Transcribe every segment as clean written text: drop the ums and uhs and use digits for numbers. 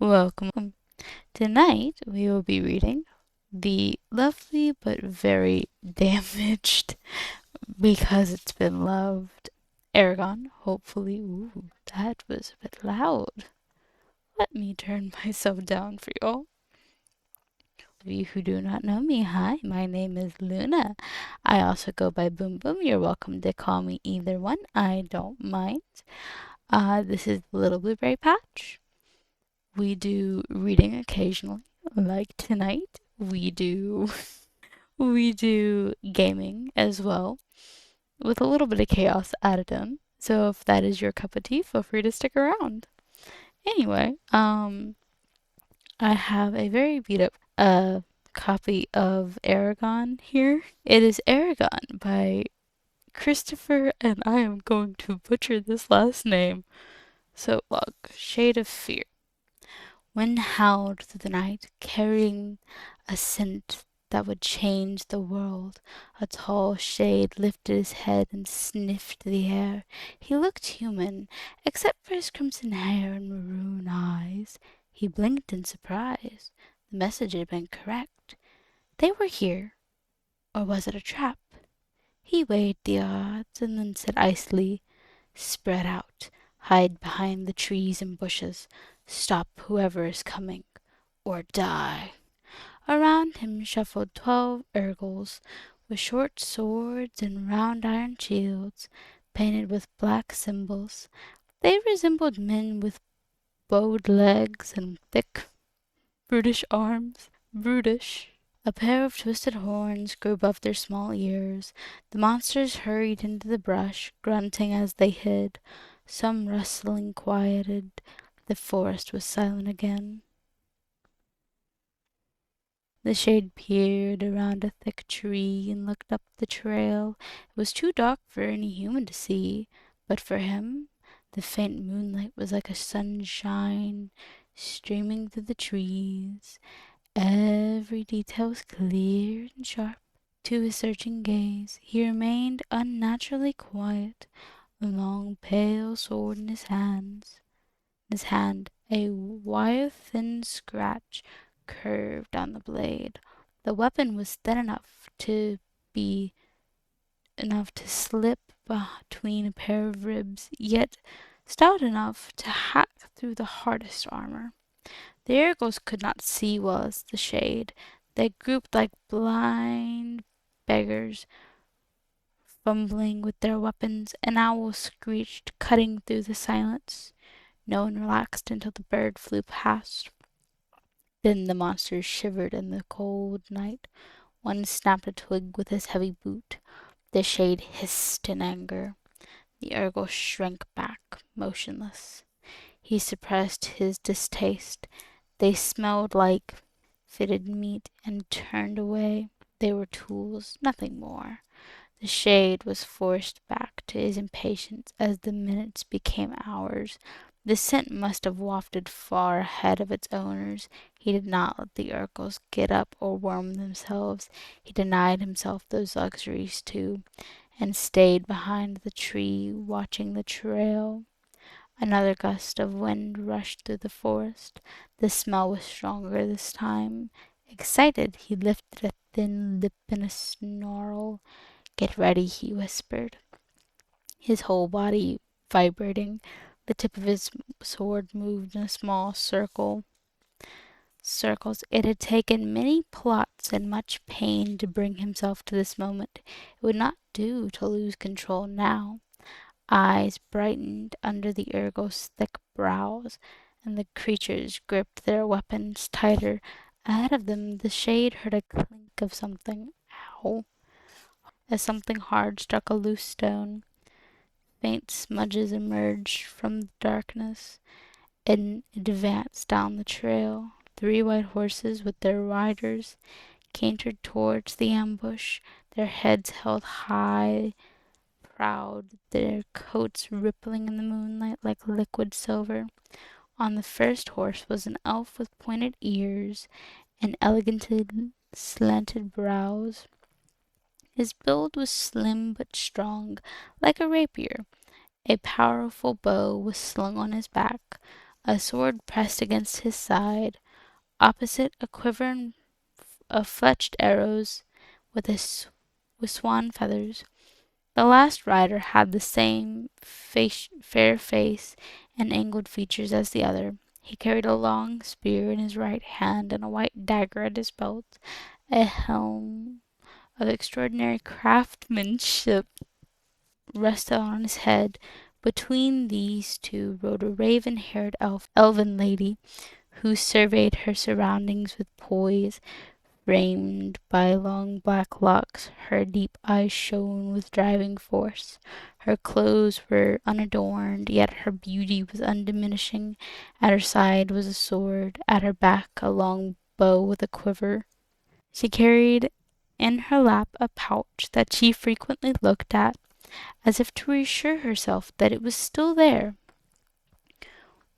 Welcome. Tonight we will be reading the lovely but very damaged because it's been loved Eragon. Hopefully, ooh, that was a bit loud. Let me turn myself down for y'all. For you who do not know me, hi, my name is Luna. I also go by Boom Boom. You're welcome to call me either one. I don't mind. This is the Little Blueberry Patch. We do reading occasionally, like tonight. We do gaming as well, with a little bit of chaos added in. So if that is your cup of tea, feel free to stick around. Anyway, I have a very beat up copy of Eragon here. It is Eragon by Christopher, and I am going to butcher this last name. So look, Shade of Fear. Wind howled through the night, carrying a scent that would change the world. A tall shade lifted his head and sniffed the air. He looked human, except for his crimson hair and maroon eyes. He blinked in surprise. The message had been correct. They were here. Or was it a trap? He weighed the odds and then said icily, "Spread out. Hide behind the trees and bushes. Stop whoever is coming, or die." Around him shuffled 12 Urgles, with short swords and round iron shields, painted with black symbols. They resembled men with bowed legs and thick, brutish arms. Brutish. A pair of twisted horns grew above their small ears. The monsters hurried into the brush, grunting as they hid. Some rustling quieted. The forest was silent again. The shade peered around a thick tree and looked up the trail. It was too dark for any human to see, but for him, the faint moonlight was like a sunshine streaming through the trees. Every detail was clear and sharp. To his searching gaze, he remained unnaturally quiet, a long pale sword in his hands. In his hand, a wire-thin scratch curved on the blade. The weapon was thin be enough to slip between a pair of ribs, yet stout enough to hack through the hardest armor. The Argos could not see well as the shade. They grouped like blind beggars, fumbling with their weapons. An owl screeched, cutting through the silence. No one relaxed until the bird flew past. Then the monsters shivered in the cold night. One snapped a twig with his heavy boot. The shade hissed in anger. The Urgle shrank back, motionless. He suppressed his distaste. They smelled like fitted meat and turned away. They were tools, nothing more. The shade was forced back to his impatience as the minutes became hours. The scent must have wafted far ahead of its owners. He did not let the Urkels get up or warm themselves. He denied himself those luxuries too, and stayed behind the tree, watching the trail. Another gust of wind rushed through the forest. The smell was stronger this time. Excited, he lifted a thin lip in a snarl. "Get ready," he whispered, his whole body vibrating. The tip of his sword moved in a small circles. It had taken many plots and much pain to bring himself to this moment. It would not do to lose control now. Eyes brightened under the Urgos' thick brows, and the creatures gripped their weapons tighter. Ahead of them, the shade heard a clink of something. Ow! As something hard struck a loose stone. Faint smudges emerged from the darkness and advanced down the trail. 3 white horses with their riders cantered towards the ambush, their heads held high, proud, their coats rippling in the moonlight like liquid silver. On the first horse was an elf with pointed ears and eleganted, slanted brows. His build was slim but strong, like a rapier. A powerful bow was slung on his back. a sword pressed against his side. Opposite, a quiver of fletched arrows with with swan feathers. The last rider had the same fair face and angled features as the other. He carried a long spear in his right hand and a white dagger at his belt. A helm of extraordinary craftsmanship rested on his head. Between these two rode a raven-haired elven lady, who surveyed her surroundings with poise. Framed by long black locks, her deep eyes shone with driving force. Her clothes were unadorned, yet her beauty was undiminishing. At her side was a sword, at her back a long bow with a quiver. She carried in her lap a pouch that she frequently looked at, as if to reassure herself that it was still there.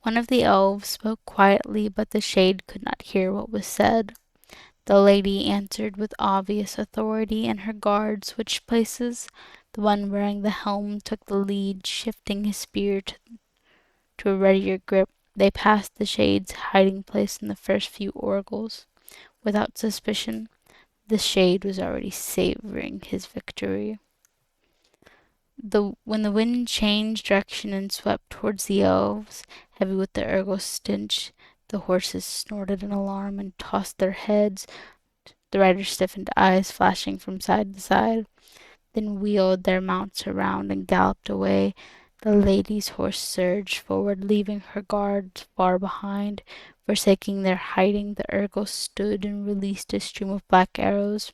One of the elves spoke quietly, but the shade could not hear what was said. The lady answered with obvious authority, and her guard switched places. The one wearing the helm took the lead, shifting his spear to a readier grip. They passed the shade's hiding place in the first few oracles. Without suspicion, the shade was already savoring his victory. When the wind changed direction and swept towards the elves, heavy with the ergo stench, the horses snorted in alarm and tossed their heads. The riders stiffened, eyes flashing from side to side, then wheeled their mounts around and galloped away. The lady's horse surged forward, leaving her guards far behind. Forsaking their hiding, the Urgos stood and released a stream of black arrows.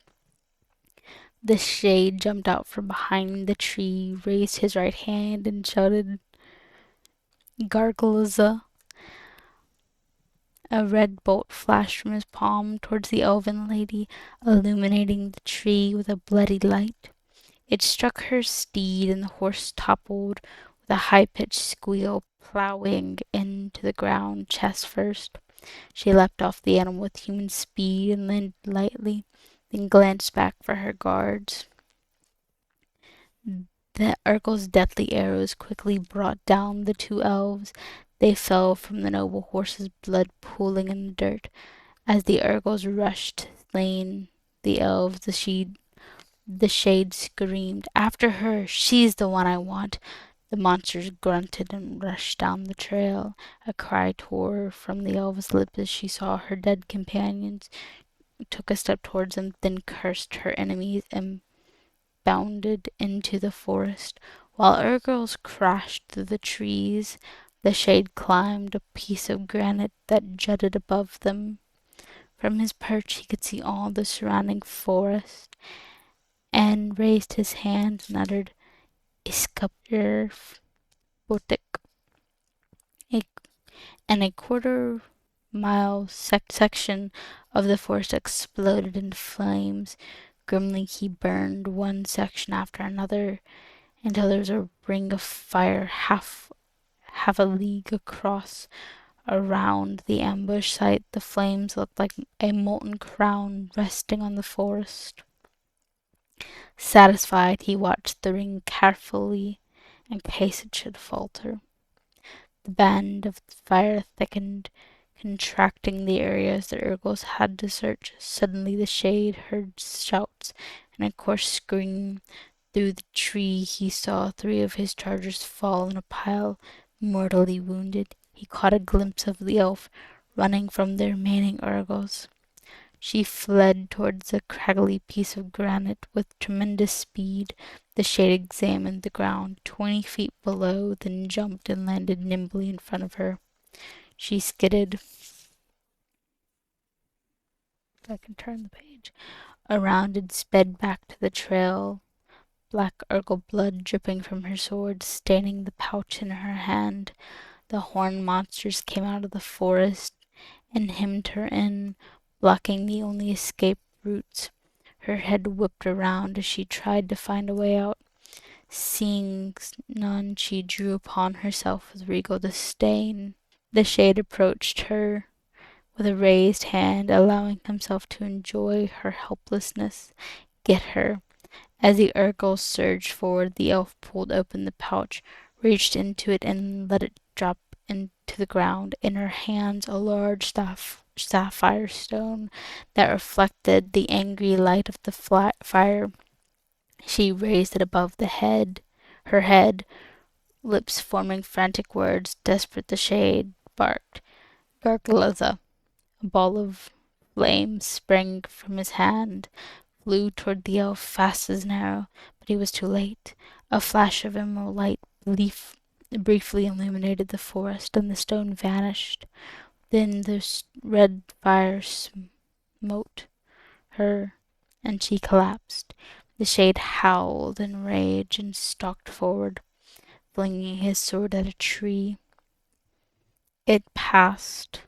The shade jumped out from behind the tree, raised his right hand, and shouted, "Gargalaza!" A red bolt flashed from his palm towards the elven lady, illuminating the tree with a bloody light. It struck her steed, and the horse toppled with a high-pitched squeal, plowing into the ground chest first. She leapt off the animal with human speed and landed lightly, then glanced back for her guards. The Urkel's deathly arrows quickly brought down the two elves. They fell from the noble horse's blood pooling in the dirt. As the Urgles rushed to slay the elves, the shade screamed, "After her! She's the one I want!" The monsters grunted and rushed down the trail. A cry tore from the elf's lips as she saw her dead companions, took a step towards them, then cursed her enemies and bounded into the forest. While Urgles crashed through the trees, the shade climbed a piece of granite that jutted above them. From his perch he could see all the surrounding forest, and raised his hand and uttered Iskapir Botik, and a quarter-mile section of the forest exploded into flames. Grimly he burned one section after another until there was a ring of fire half a league across. Around the ambush site, the flames looked like a molten crown resting on the forest. Satisfied, he watched the ring carefully in case it should falter. The band of fire thickened, contracting the areas the Urgles had to search. Suddenly the shade heard shouts and a coarse scream. Through the tree he saw three of his chargers fall in a pile, mortally wounded. He caught a glimpse of the elf running from the remaining Urgles. She fled towards a craggy piece of granite with tremendous speed. The shade examined the ground 20 feet below, then jumped and landed nimbly in front of her. She skidded. If I can turn the page. Around and sped back to the trail, black Urgle blood dripping from her sword, staining the pouch in her hand. The horned monsters came out of the forest and hemmed her in, blocking the only escape routes. Her head whipped around as she tried to find a way out. Seeing none, she drew upon herself with regal disdain. The shade approached her with a raised hand, allowing himself to enjoy her helplessness. Get her. As the Urkel surged forward, the elf pulled open the pouch, reached into it, and let it drop into the ground, in her hands a large sapphire stone that reflected the angry light of the fire. She raised it above her head, lips forming frantic words. Desperate, the shade barked. Gargalaza. A ball of flame sprang from his hand, flew toward the elf fast as an arrow, but he was too late. A flash of emerald light briefly illuminated the forest, and the stone vanished. Then the red fire smote her, and she collapsed. The shade howled in rage and stalked forward, flinging his sword at a tree. It passed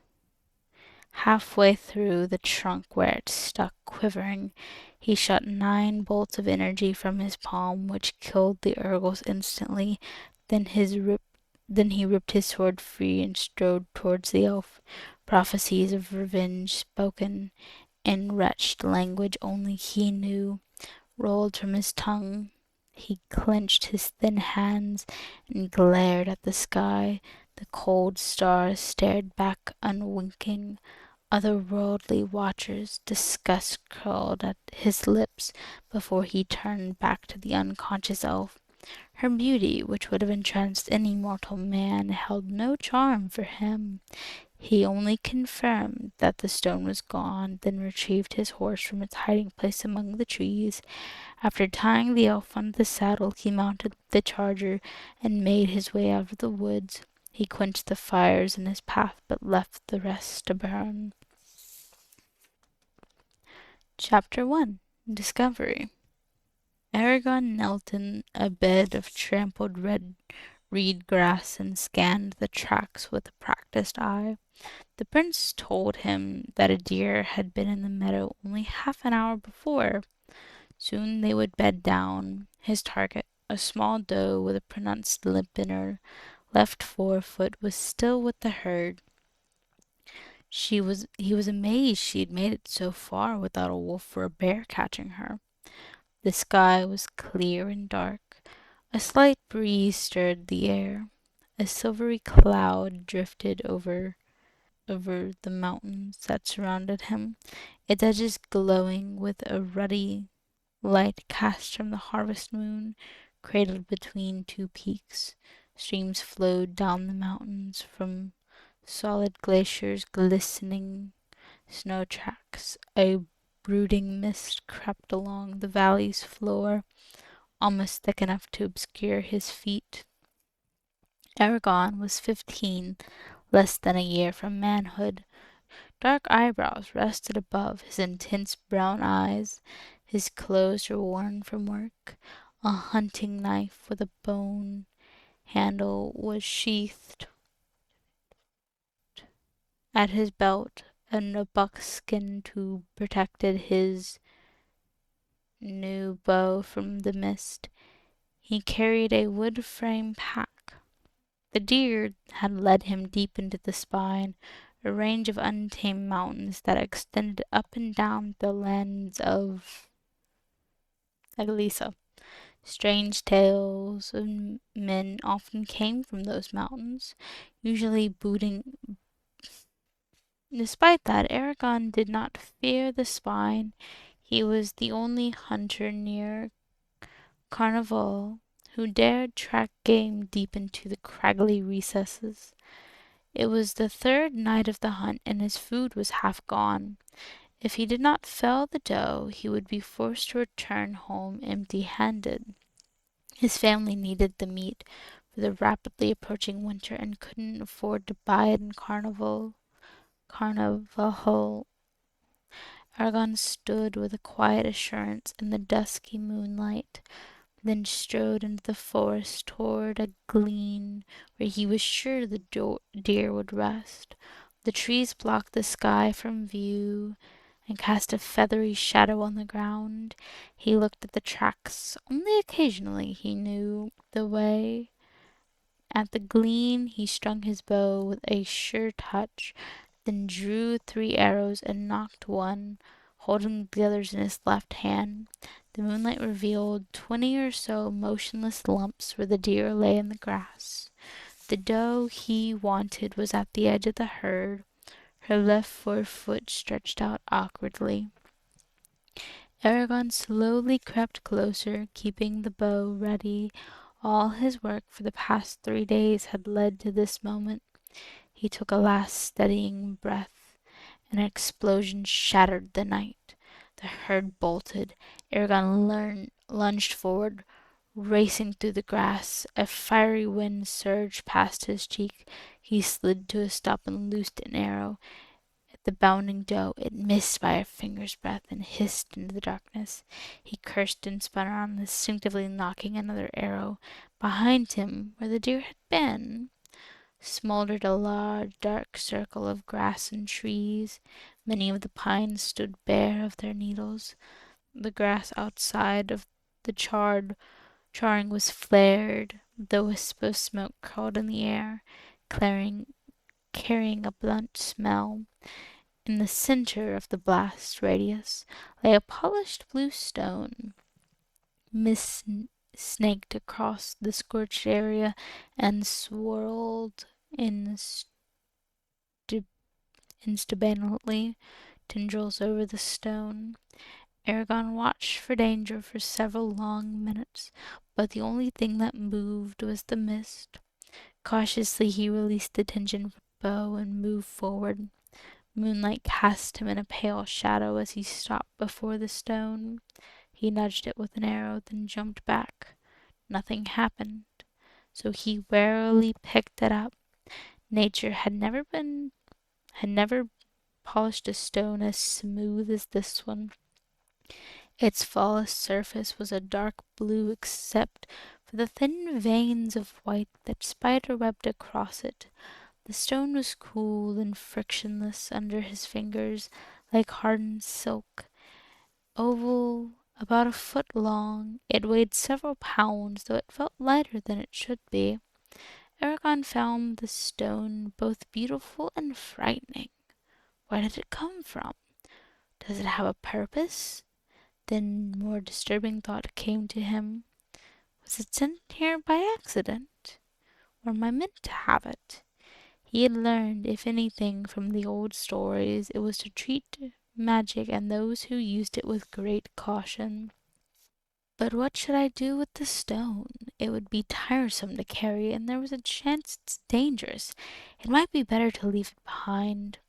halfway through the trunk where it stuck, quivering. He shot 9 bolts of energy from his palm, which killed the Urgles instantly. Then he ripped his sword free and strode towards the elf. Prophecies of revenge, spoken in wretched language only he knew, rolled from his tongue. He clenched his thin hands and glared at the sky. The cold stars stared back unwinking. Otherworldly watchers, disgust curled at his lips before he turned back to the unconscious elf. Her beauty, which would have entranced any mortal man, held no charm for him. He only confirmed that the stone was gone, then retrieved his horse from its hiding place among the trees. After tying the elf onto the saddle, he mounted the charger and made his way out of the woods. He quenched the fires in his path, but left the rest to burn. Chapter 1. Discovery. Eragon knelt in a bed of trampled red reed grass and scanned the tracks with a practiced eye. The prince told him that a deer had been in the meadow only half an hour before. Soon they would bed down. His target, a small doe with a pronounced limp in her left forefoot, was still with the herd. He was amazed she had made it so far without a wolf or a bear catching her. The sky was clear and dark. A slight breeze stirred the air. A silvery cloud drifted over the mountains that surrounded him, its edges glowing with a ruddy light cast from the harvest moon, cradled between 2 peaks. Streams flowed down the mountains from solid glaciers, glistening snow tracks. A brooding mist crept along the valley's floor, almost thick enough to obscure his feet. Eragon was 15, less than a year from manhood. Dark eyebrows rested above his intense brown eyes. His clothes were worn from work. A hunting knife with a bone handle was sheathed at his belt, and a buckskin tube protected his new bow from the mist. He carried a wood frame pack. The deer had led him deep into the spine, a range of untamed mountains that extended up and down the lands of Elisa. Strange tales of men often came from those mountains, usually booting. Despite that, Eragon did not fear the spine. He was the only hunter near Carnival who dared track game deep into the craggy recesses. It was the 3rd night of the hunt, and his food was half gone. If he did not fell the doe, he would be forced to return home empty-handed. His family needed the meat for the rapidly approaching winter and couldn't afford to buy it in Carnival. Argon stood with a quiet assurance in the dusky moonlight, then strode into the forest toward a glen where he was sure the deer would rest. The trees blocked the sky from view and cast a feathery shadow on the ground. He looked at the tracks. Only occasionally he knew the way. At the glen he strung his bow with a sure touch, then drew 3 arrows and nocked one, holding the others in his left hand. The moonlight revealed 20 or so motionless lumps where the deer lay in the grass. The doe he wanted was at the edge of the herd, her left forefoot stretched out awkwardly. Eragon slowly crept closer, keeping the bow ready. All his work for the past 3 days had led to this moment. He took a last steadying breath. An explosion shattered the night. The herd bolted. Eragon lunged forward, racing through the grass. A fiery wind surged past his cheek. He slid to a stop and loosed an arrow at the bounding doe. It missed by a finger's breadth and hissed into the darkness. He cursed and spun around, instinctively knocking another arrow. Behind him, where the deer had been, smoldered a large dark circle of grass and trees. Many of the pines stood bare of their needles. The grass outside of the charring was flared. The wisp of smoke curled in the air, carrying a blunt smell. In the center of the blast radius lay a polished blue stone. Mist snaked across the scorched area and swirled instabilely tendrils over the stone. Eragon watched for danger for several long minutes, but the only thing that moved was the mist. Cautiously he released the tension from the bow and moved forward. Moonlight cast him in a pale shadow as he stopped before the stone. He nudged it with an arrow, then jumped back. Nothing happened, so he warily picked it up. Nature had never polished a stone as smooth as this one. Its flawless surface was a dark blue except for the thin veins of white that spider-webbed across it. The stone was cool and frictionless under his fingers, like hardened silk. Oval, about a foot long, it weighed several pounds, though it felt lighter than it should be. Eragon found the stone both beautiful and frightening. Where did it come from? Does it have a purpose? Then more disturbing thought came to him. Was it sent here by accident? Or am I meant to have it? He had learned, if anything, from the old stories, it was to treat magic and those who used it with great caution. But what should I do with the stone? It would be tiresome to carry, and there was a chance it's dangerous. It might be better to leave it behind.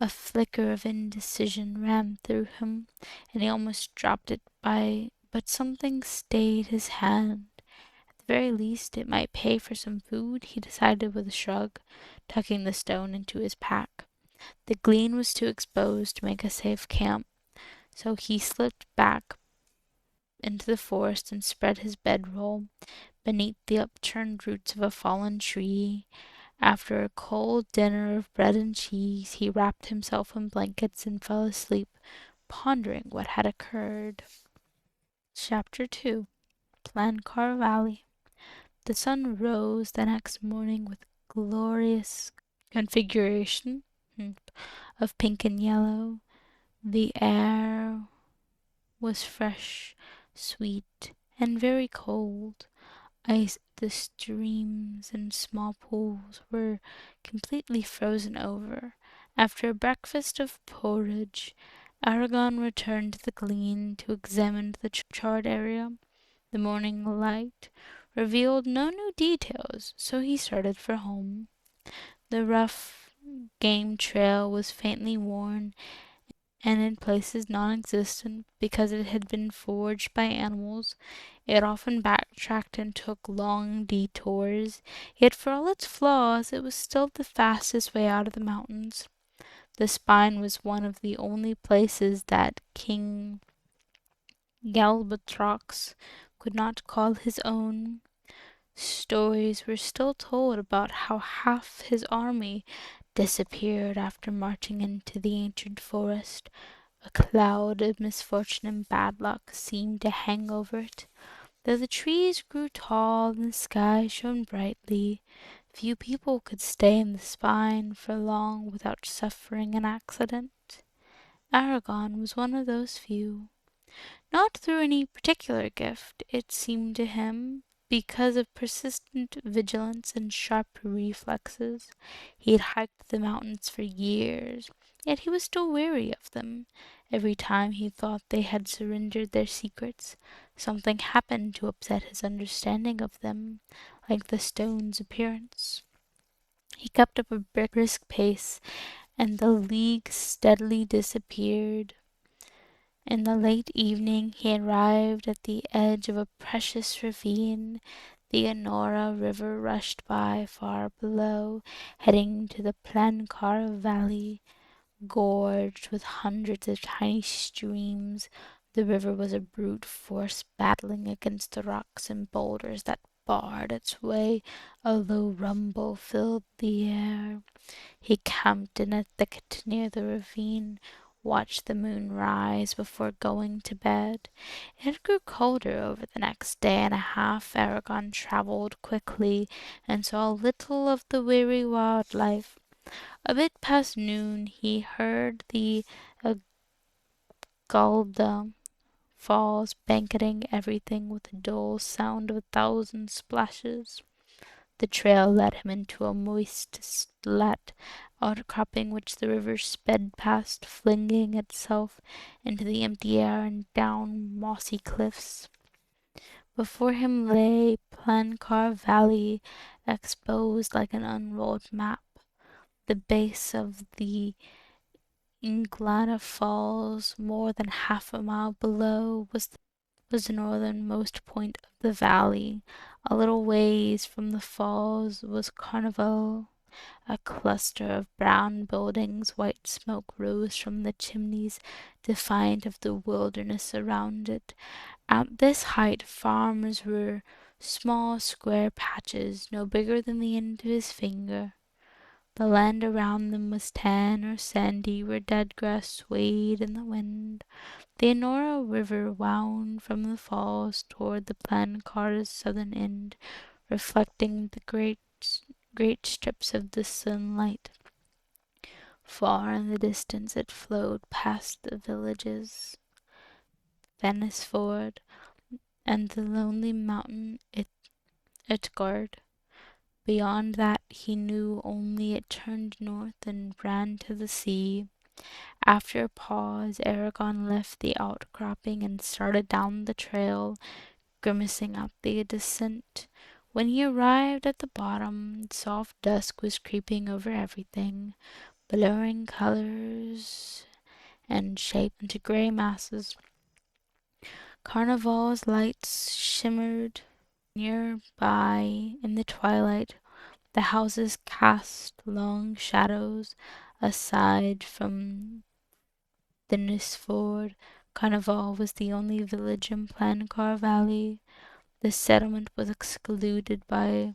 A flicker of indecision ran through him, and he almost dropped it but something stayed his hand. At the very least, it might pay for some food, he decided with a shrug, tucking the stone into his pack. The glen was too exposed to make a safe camp, so he slipped back into the forest and spread his bedroll beneath the upturned roots of a fallen tree. After a cold dinner of bread and cheese, he wrapped himself in blankets and fell asleep, pondering what had occurred. Chapter 2. Plankar Valley. The sun rose the next morning with glorious configuration of pink and yellow. The air was fresh, sweet, and very cold. The streams and small pools were completely frozen over. After a breakfast of porridge, Eragon returned to the glen to examine the charred area. The morning light revealed no new details, so he started for home. The rough game trail was faintly worn and in places non-existent because it had been forged by animals. It often backtracked and took long detours, yet for all its flaws it was still the fastest way out of the mountains. The spine was one of the only places that King Galbatrox could not call his own. Stories were still told about how half his army disappeared after marching into the ancient forest. A cloud of misfortune and bad luck seemed to hang over it. Though the trees grew tall and the sky shone brightly, few people could stay in the spine for long without suffering an accident. Eragon was one of those few. Not through any particular gift, it seemed to him, because of persistent vigilance and sharp reflexes. He had hiked the mountains for years, yet he was still wary of them. Every time he thought they had surrendered their secrets, something happened to upset his understanding of them, like the stone's appearance. He kept up a brisk pace, and the league steadily disappeared. In the late evening he arrived at the edge of a precious ravine. The Anora River rushed by far below, heading to the Plancar Valley, gorged with hundreds of tiny streams. The river was a brute force battling against the rocks and boulders that barred its way. A low rumble filled the air. He camped in a thicket near the ravine, watched the moon rise before going to bed. It grew colder over the next day and a half. Eragon traveled quickly and saw little of the weary wildlife. A bit past noon he heard the Agulda falls banqueting everything with the dull sound of a thousand splashes. The trail led him into a moist slat outcropping which the river sped past, flinging itself into the empty air and down mossy cliffs. Before him lay Plancar Valley, exposed like an unrolled map. The base of the Inglana Falls, more than half a mile below, was the northernmost point of the valley. A little ways from the falls was Carnival, a cluster of brown buildings. White smoke rose from the chimneys, defiant of the wilderness around it. At this height farms were small square patches, no bigger than the end of his finger. The land around them was tan or sandy, where dead grass swayed in the wind. The Anora River wound from the falls toward the Plancar's southern end, reflecting the great strips of the sunlight. Far in the distance it flowed past the villages, Venice Ford, and the lonely mountain Itgard. Beyond that he knew only it turned north and ran to the sea. After a pause, Eragon left the outcropping and started down the trail, grimacing up the descent. When he arrived at the bottom, soft dusk was creeping over everything, blurring colors and shape into gray masses. Carnival's lights shimmered nearby in the twilight. The houses cast long shadows aside from the Nisford. Carnival was the only village in Plancar Valley. The settlement was excluded by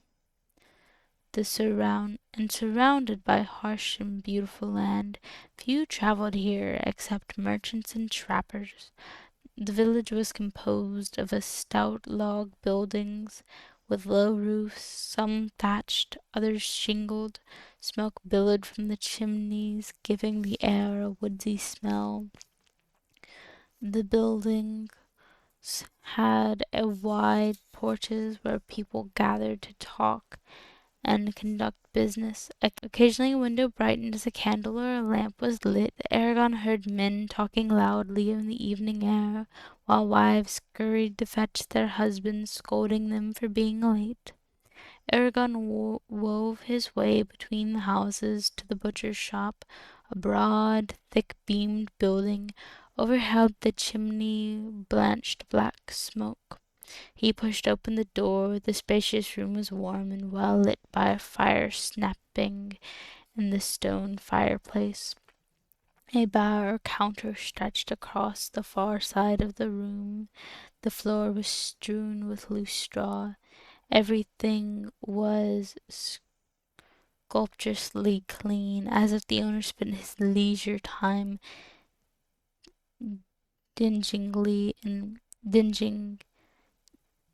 surrounded by harsh and beautiful land. Few traveled here except merchants and trappers. The village was composed of a stout log buildings with low roofs, some thatched, others shingled. Smoke billowed from the chimneys, giving the air a woodsy smell. The buildings had a wide porches where people gathered to talk and conduct business. Occasionally a window brightened as a candle or a lamp was lit. Eragon heard men talking loudly in the evening air, while wives scurried to fetch their husbands, scolding them for being late. Eragon wove his way between the houses to the butcher's shop, a broad, thick-beamed building overheld the chimney blanched black smoke. He pushed open the door. The spacious room was warm and well lit by a fire snapping in the stone fireplace. A bar or counter stretched across the far side of the room. The floor was strewn with loose straw. Everything was sculpturously clean, as if the owner spent his leisure time dinging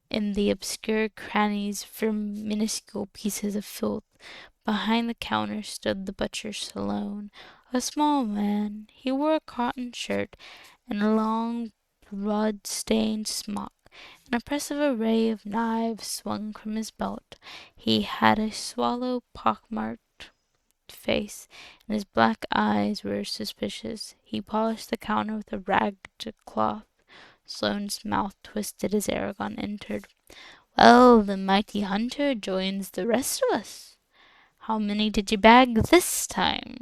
in the obscure crannies for minuscule pieces of filth. Behind the counter stood the butcher's salon, a small man. He wore a cotton shirt and a long blood-stained smock. An impressive array of knives swung from his belt. He had a swallow pockmarked face, and his black eyes were suspicious. He polished the counter with a ragged cloth. Sloane's mouth twisted as Eragon entered. Well, the mighty hunter joins the rest of us. How many did you bag this time?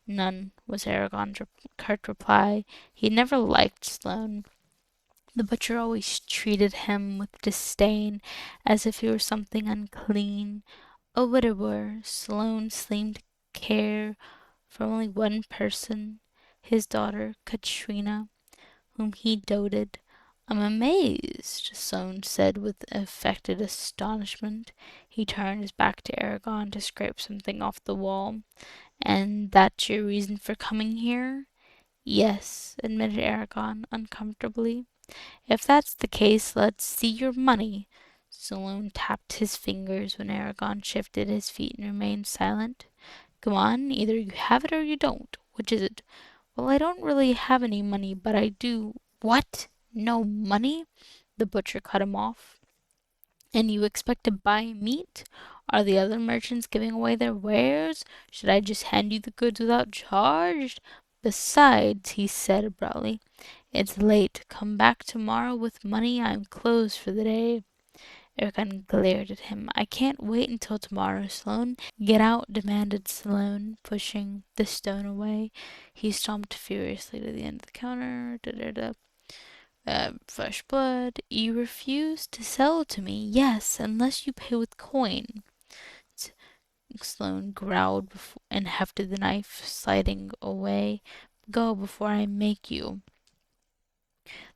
None, was Eragon's curt reply. He never liked Sloane. The butcher always treated him with disdain, as if he were something unclean. A widower, Sloane seemed to care for only one person, his daughter, Katrina, whom he doted. I'm amazed, Sloane said with affected astonishment. He turned his back to Eragon to scrape something off the wall. And that's your reason for coming here? Yes, admitted Eragon uncomfortably. If that's the case, let's see your money. Sloane tapped his fingers when Eragon shifted his feet and remained silent. Come on, either you have it or you don't. Which is it? Well, I don't really have any money, but I do. What? No money? The butcher cut him off. And you expect to buy meat? Are the other merchants giving away their wares? Should I just hand you the goods without charge? Besides, he said abruptly, it's late. Come back tomorrow with money. I'm closed for the day. Eragon glared at him. I can't wait until tomorrow, Sloane. Get out, demanded Sloane, pushing the stone away. He stomped furiously to the end of the counter. Da-da-da. Fresh blood. You refuse to sell to me? Yes, unless you pay with coin. Sloane growled and hefted the knife, sliding away. Go before I make you.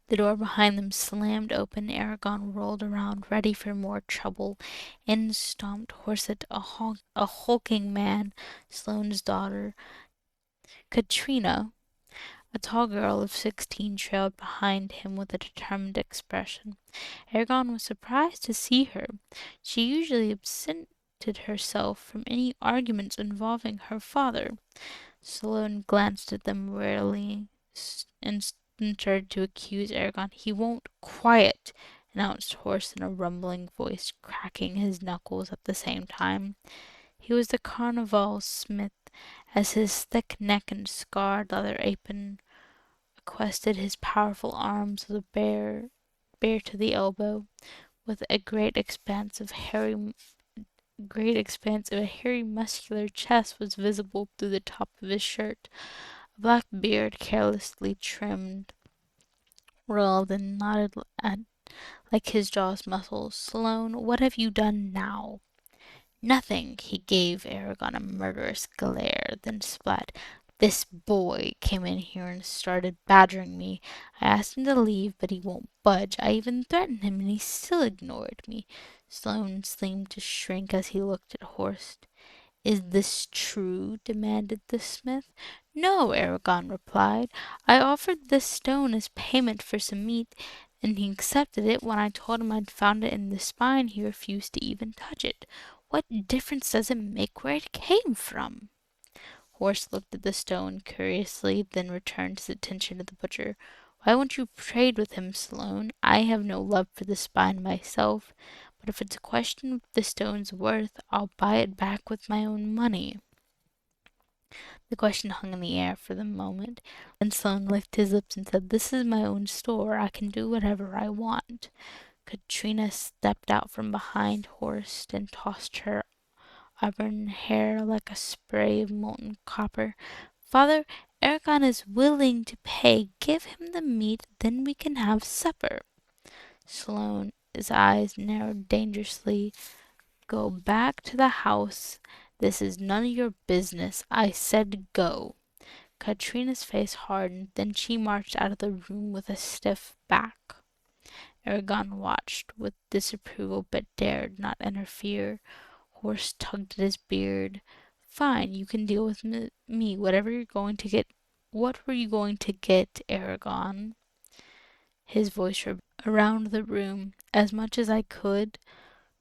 The door behind them slammed open. Eragon rolled around, ready for more trouble. In stomped Horset, a hulking man, Sloane's daughter. Katrina, a tall girl of 16, trailed behind him with a determined expression. Eragon was surprised to see her. She usually absented herself from any arguments involving her father. Sloane glanced at them warily and started to accuse Eragon. He won't quiet, announced Horse in a rumbling voice, cracking his knuckles at the same time. He was the carnival smith, as his thick neck and scarred leather apron requested his powerful arms was bare to the elbow, with a great expanse of a hairy muscular chest was visible through the top of his shirt. A black beard, carelessly trimmed, rolled and nodded at like his jaw's muscles. Sloane, what have you done now? Nothing. He gave Eragon a murderous glare, then splat. This boy came in here and started badgering me. I asked him to leave, but he won't budge. I even threatened him, and he still ignored me. Sloane seemed to shrink as he looked at Horst. Is this true? Demanded the smith. No, Eragon replied. I offered this stone as payment for some meat, and he accepted it. When I told him I'd found it in the spine, he refused to even touch it. What difference does it make where it came from? Horse looked at the stone curiously, then returned his attention to the butcher. Why won't you trade with him, Sloane? I have no love for the spine myself, but if it's a question of the stone's worth, I'll buy it back with my own money. The question hung in the air for the moment. Then Sloane licked his lips and said, This is my own store. I can do whatever I want. Katrina stepped out from behind Horst and tossed her auburn hair like a spray of molten copper. Father, Eragon is willing to pay. Give him the meat, then we can have supper. Sloane's eyes narrowed dangerously. Go back to the house. This is none of your business. I said go. Katrina's face hardened, then she marched out of the room with a stiff back. Eragon watched with disapproval but dared not interfere. Horse tugged at his beard. Fine, you can deal with me. Whatever you're going to get. What were you going to get, Eragon? His voice around the room. As much as I could.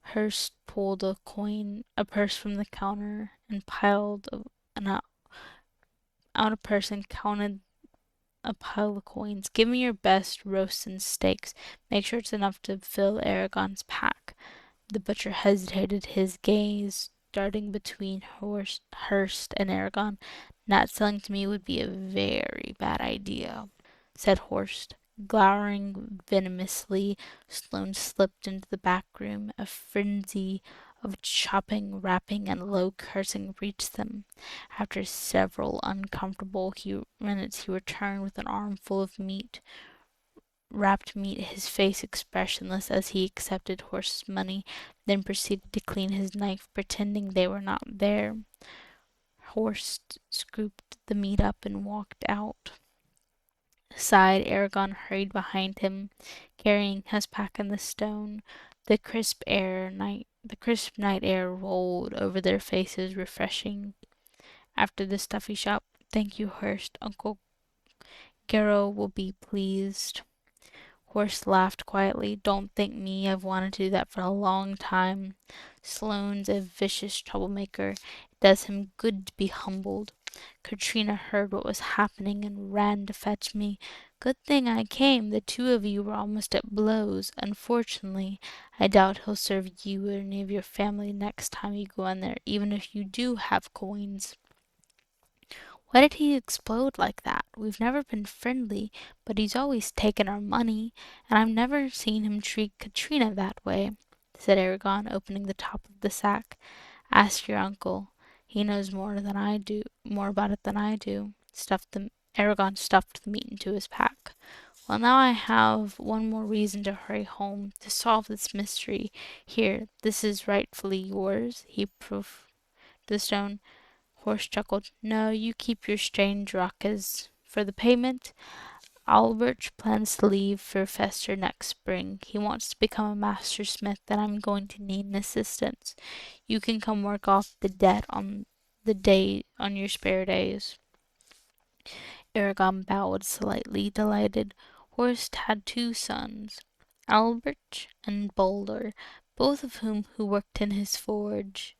Hurst pulled a purse from the counter, and piled out a purse and counted a pile of coins. Give me your best roasts and steaks. Make sure it's enough to fill Aragon's pack. The butcher hesitated, his gaze darting between Hurst and Eragon. Not selling to me would be a very bad idea, said Horst. Glowering venomously, Sloane slipped into the back room. A frenzy of chopping, rapping, and low cursing reached them. After several uncomfortable minutes, he returned with an armful of wrapped meat, his face expressionless as he accepted Horst's money, then proceeded to clean his knife, pretending they were not there. Horst scooped the meat up and walked out. Aside, Eragon hurried behind him, carrying his pack and the stone. The crisp night air rolled over their faces, refreshing. After the stuffy shop, thank you, Hurst. Uncle Garrow will be pleased. Horst laughed quietly. Don't thank me. I've wanted to do that for a long time. Sloane's a vicious troublemaker. It does him good to be humbled. Katrina heard what was happening and ran to fetch me. Good thing I came. The two of you were almost at blows. Unfortunately, I doubt he'll serve you or any of your family next time you go in there, even if you do have coins. Why did he explode like that? We've never been friendly, but he's always taken our money, and I've never seen him treat Katrina that way, said Eragon, opening the top of the sack. Ask your uncle. He knows more about it than I do. Eragon stuffed the meat into his pack. Well, now I have one more reason to hurry home, to solve this mystery. Here, this is rightfully yours. He proved the stone. Horst chuckled. No, you keep your strange ruckus. For the payment, Albert plans to leave for Fester next spring. He wants to become a master smith, and I'm going to need an assistant. You can come work off the debt on your spare days. Eragon bowed, slightly delighted. Horst had two sons, Albert and Boulder, both of who worked in his forge.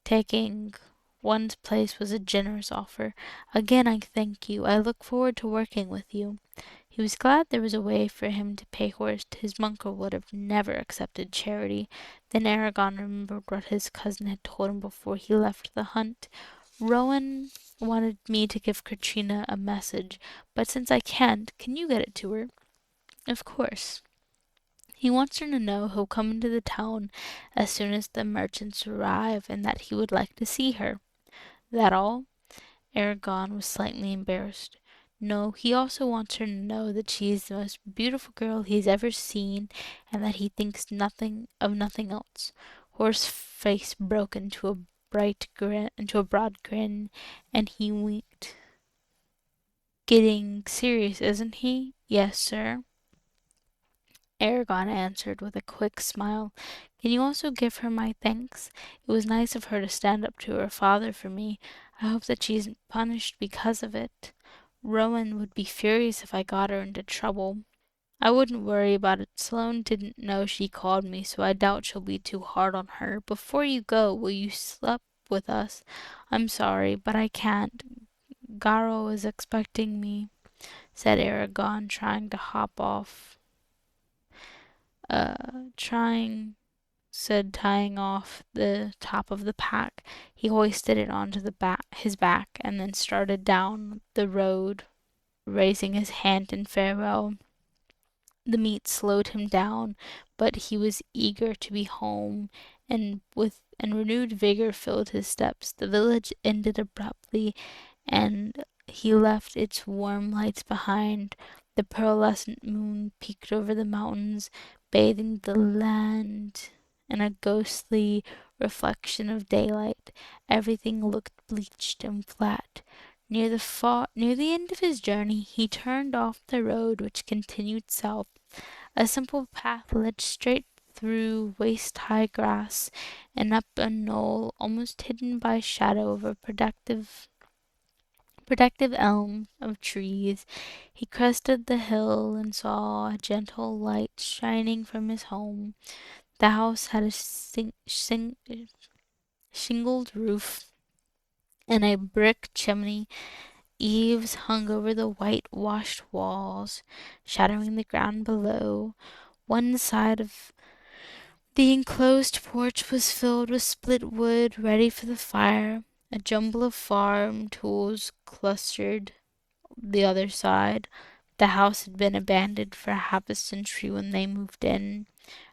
Taking one's place was a generous offer. Again, I thank you. I look forward to working with you. He was glad there was a way for him to pay Horst. His uncle would have never accepted charity. Then Eragon remembered what his cousin had told him before he left the hunt. Rowan wanted me to give Katrina a message, but since I can't, can you get it to her? Of course. He wants her to know he'll come into the town as soon as the merchants arrive, and that he would like to see her. That all? Eragon was slightly embarrassed. No, he also wants her to know that she is the most beautiful girl he's ever seen, and that he thinks nothing of nothing else. Horst's face broke into a broad grin, and he winked. Getting serious, isn't he? Yes, sir. Eragon answered with a quick smile. Can you also give her my thanks? It was nice of her to stand up to her father for me. I hope that she isn't punished because of it. Rowan would be furious if I got her into trouble. I wouldn't worry about it. Sloane didn't know she called me, so I doubt she'll be too hard on her. Before you go, will you sleep with us? I'm sorry, but I can't. Garo is expecting me, said Eragon, trying to hop off. Trying said, tying off the top of the pack. He hoisted it onto his back, and then started down the road, raising his hand in farewell. The meat slowed him down, but he was eager to be home, and renewed vigor filled his steps. The village ended abruptly, and he left its warm lights behind. The pearlescent moon peeked over the mountains, bathing the land in a ghostly reflection of daylight. Everything looked bleached and flat. Near the end of his journey, he turned off the road which continued south. A simple path led straight through waist-high grass and up a knoll almost hidden by shadow of a protective elm of trees. He crested the hill and saw a gentle light shining from his home. The house had a shingled roof and a brick chimney. eaves hung over the whitewashed walls, shadowing the ground below. One side of the enclosed porch was filled with split wood ready for the fire. A jumble of farm tools clustered the other side. The house had been abandoned for half a century when they moved in.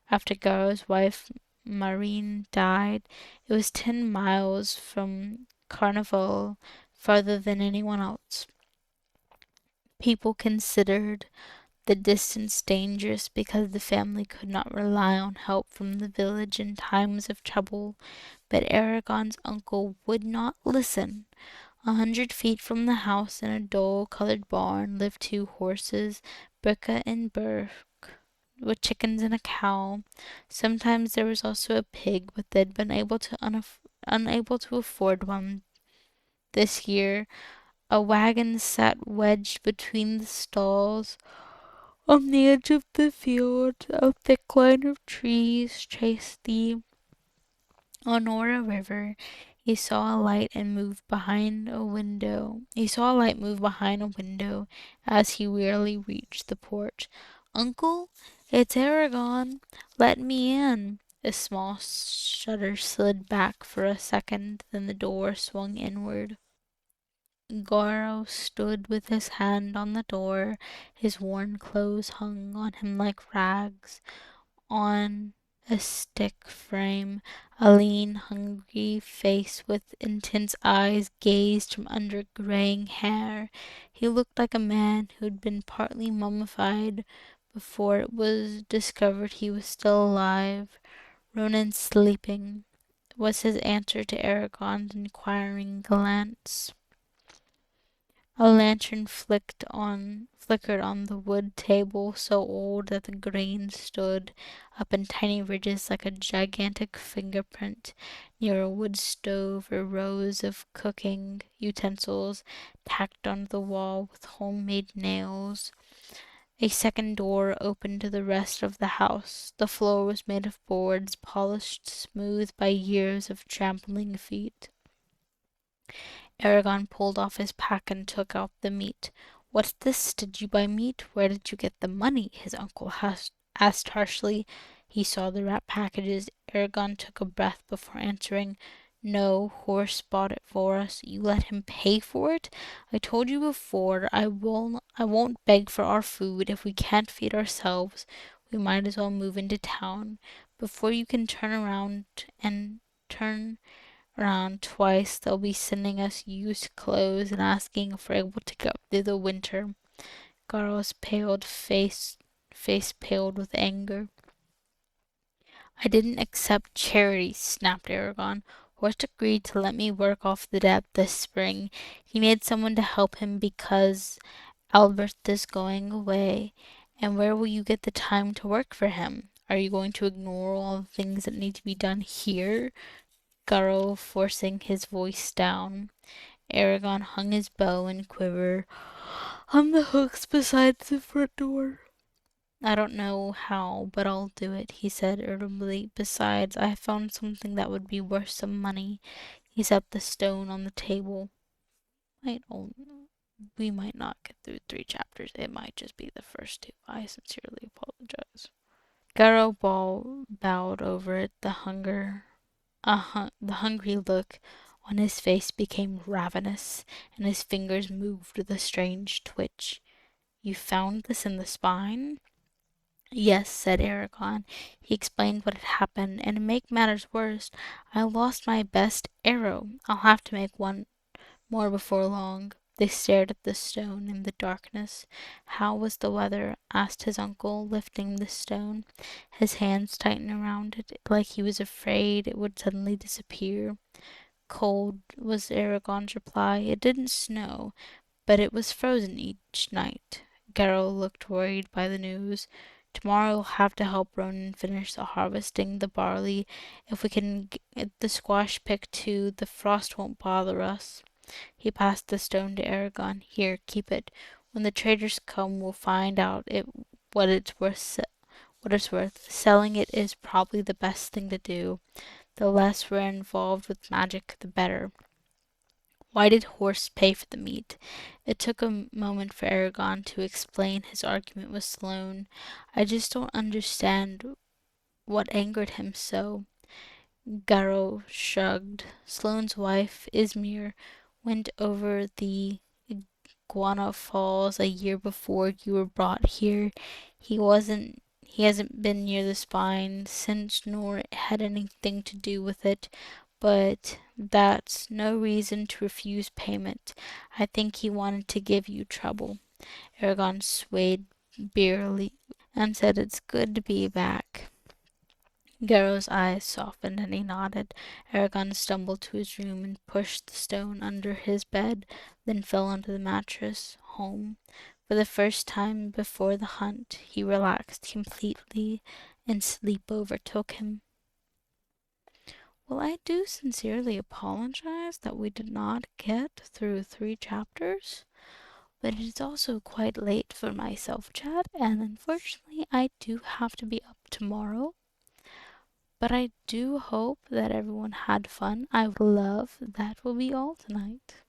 After Garo's wife Marine died, it was 10 miles from Carnival, farther than anyone else. People considered the distance dangerous because the family could not rely on help from the village in times of trouble, but Eragon's uncle would not listen. 100 feet from the house in a dull-colored barn lived 2 horses, Bricka and Burke, with chickens and a cow. Sometimes there was also a pig, but they'd been unable to afford one. This year, a wagon sat wedged between the stalls. On the edge of the field, a thick line of trees traced the Honora River. He saw a light move behind a window. He saw a light move behind a window as he wearily reached the porch. "Uncle, it's Aragon. Let me in." A small shutter slid back for a second, then the door swung inward. Goro stood with his hand on the door. His worn clothes hung on him like rags on a stick frame. A lean, hungry face with intense eyes gazed from under graying hair. He looked like a man who'd been partly mummified before it was discovered he was still alive. "Ronan sleeping," was his answer to Aragon's inquiring glance. A lantern flickered on the wood table, so old that the grain stood up in tiny ridges like a gigantic fingerprint. Near a wood stove were rows of cooking utensils tacked onto the wall with homemade nails. A second door opened to the rest of the house. The floor was made of boards polished smooth by years of trampling feet. Eragon pulled off his pack and took out the meat. "What's this? Did you buy meat? Where did you get the money?" his uncle asked harshly. He saw the wrapped packages. Eragon took a breath before answering. "No, Horse bought it for us." "You let him pay for it?" "I told you before, I won't beg for our food. If we can't feed ourselves, we might as well move into town. Before you can turn around twice, they'll be sending us used clothes and asking if we're able to get through the winter." Garo's face paled with anger. "I didn't accept charity," snapped Eragon. "Horst agreed to let me work off the debt this spring. He needs someone to help him because Albert is going away. And where will you get the time to work for him? Are you going to ignore all the things that need to be done here?" Garo forcing his voice down. Eragon hung his bow and quiver on the hooks beside the front door. "I don't know how, but I'll do it," he said irritably. "Besides, I have found something that would be worth some money." He set the stone on the table. We might not get through 3 chapters. It might just be the first 2. I sincerely apologize. Garo bowed over it. The hungry look on his face became ravenous, and his fingers moved with a strange twitch. "You found this in the spine?" "Yes," said Eragon. He explained what had happened, and to make matters worse, "I lost my best arrow. I'll have to make one more before long." They stared at the stone in the darkness. "How was the weather?" asked his uncle, lifting the stone. His hands tightened around it, like he was afraid it would suddenly disappear. "Cold," was Eragon's reply. "It didn't snow, but it was frozen each night." Garo looked worried by the news. "Tomorrow we'll have to help Ronan finish harvesting the barley. If we can get the squash picked too, the frost won't bother us." He passed the stone to Eragon. "Here, keep it. When the traders come, we'll find out what it's worth. Selling it is probably the best thing to do. The less we're involved with magic, the better." Why did horse pay for the meat? It took a moment for Eragon to explain his argument with Sloane. I just don't understand what angered him so. Garrow shrugged. Sloane's wife, Ismir, went over the Iguana Falls a year before you were brought here. He hasn't been near the spine since nor had anything to do with it, but that's no reason to refuse payment. I think he wanted to give you trouble. Aragon swayed beerily and said it's good to be back. Garrow's eyes softened and he nodded. Aragon stumbled to his room and pushed the stone under his bed, then fell onto the mattress. Home. For the first time before the hunt, he relaxed completely and sleep overtook him. Well, I do sincerely apologize that we did not get through 3 chapters, but it is also quite late for my self-chat, and unfortunately I do have to be up tomorrow. But I do hope that everyone had fun. I would love that will be all tonight.